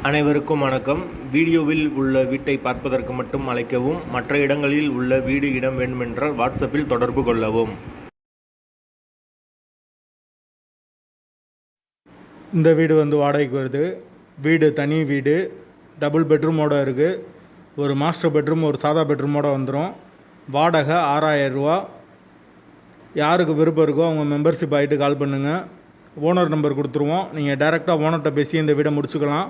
அனைவருக்கும் வணக்கம். வீடியோவில் உள்ள வீட்டை பார்ப்பதற்கு மட்டும் அழைக்கவும். மற்ற இடங்களில் உள்ள வீடு இடம் வேண்டுமென்றால் வாட்ஸ்அப்பில் தொடர்பு கொள்ளவும். இந்த வீடு வாடகைக்கு வருது. வீடு தனி வீடு, டபுள் பெட்ரூமோடு இருக்குது. ஒரு மாஸ்டர் பெட்ரூம், ஒரு சாதா பெட்ரூமோடு வந்துடும். வாடகை 6000 ரூபா. யாருக்கு விருப்பம் இருக்கோ அவங்க மெம்பர்ஷிப் ஆகிட்டு கால் பண்ணுங்கள். ஓனர் நம்பர் கொடுத்துருவோம். நீங்கள் டைரெக்டாக ஓனர்கிட்ட பேசி இந்த வீடை முடிச்சுக்கலாம்.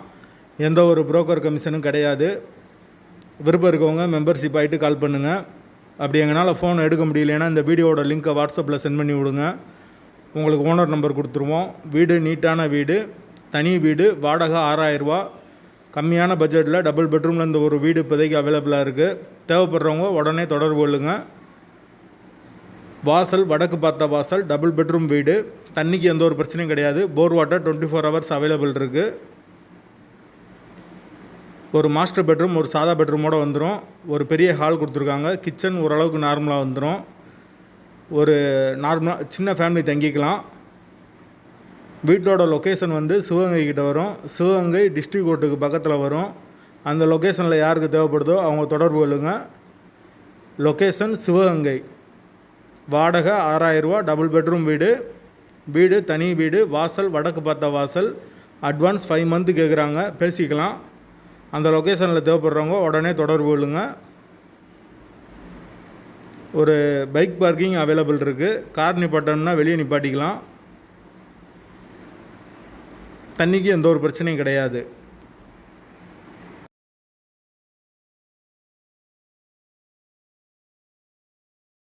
எந்த ஒரு புரோக்கர் கமிஷனும் கிடையாது. விருப்பம் இருக்கவங்க மெம்பர்ஷிப் ஆகிட்டு கால் பண்ணுங்கள். அப்படி எங்களால் ஃபோன் எடுக்க முடியலன்னா இந்த வீடியோட லிங்க்கை வாட்ஸ்அப்பில் சென்ட் பண்ணி விடுங்க. உங்களுக்கு ஓனர் நம்பர் கொடுத்துருவோம். வீடு நீட்டான வீடு, தனி வீடு, வாடகை 6000 ரூபா. கம்மியான பட்ஜெட்டில் டபுள் பெட்ரூமில் இந்த ஒரு வீடு இப்போதைக்கு அவைலபிளாக இருக்குது. தேவைப்படுறவங்க உடனே தொடர்பு கொள்ளுங்கள். வாசல் வடக்கு பார்த்த வாசல், டபுள் பெட்ரூம் வீடு. தண்ணிக்கு எந்த ஒரு பிரச்சனையும் கிடையாது. போர் வாட்டர் 24 ஹவர்ஸ் அவைலபிள் இருக்குது. ஒரு மாஸ்டர் பெட்ரூம், ஒரு சாதா பெட்ரூமோடு வந்துடும். ஒரு பெரிய ஹால் கொடுத்துருக்காங்க. கிச்சன் ஓரளவுக்கு நார்மலாக வந்துடும். ஒரு நார்மலாக சின்ன ஃபேமிலி தங்கிக்கலாம். வீட்டோட லொக்கேஷன் சிவகங்கை கிட்ட வரும். சிவகங்கை டிஸ்ட்ரிக்ட் கோர்ட்டுக்கு பக்கத்தில் வரும். அந்த லொக்கேஷனில் யாருக்கு தேவைப்படுதோ அவங்க தொடர்பு கொள்ளுங்க. லொக்கேஷன் சிவகங்கை. வாடகை 6000 ரூபா. டபுள் பெட்ரூம் வீடு. வீடு தனி வீடு. வாசல் வடக்கு பார்த்த வாசல். அட்வான்ஸ் 5 மந்த்து கேட்குறாங்க. பேசிக்கலாம். அந்த லொக்கேஷனில் தேவைப்படுறவங்க உடனே தொடர்பு கொள்ளுங்க. ஒரு பைக் பார்க்கிங் அவைலபிள் இருக்குது. கார் நிப்பாட்டணும்னா வெளியே நிப்பாட்டிக்கலாம். தண்ணிக்கு எந்த ஒரு பிரச்சனையும் கிடையாது.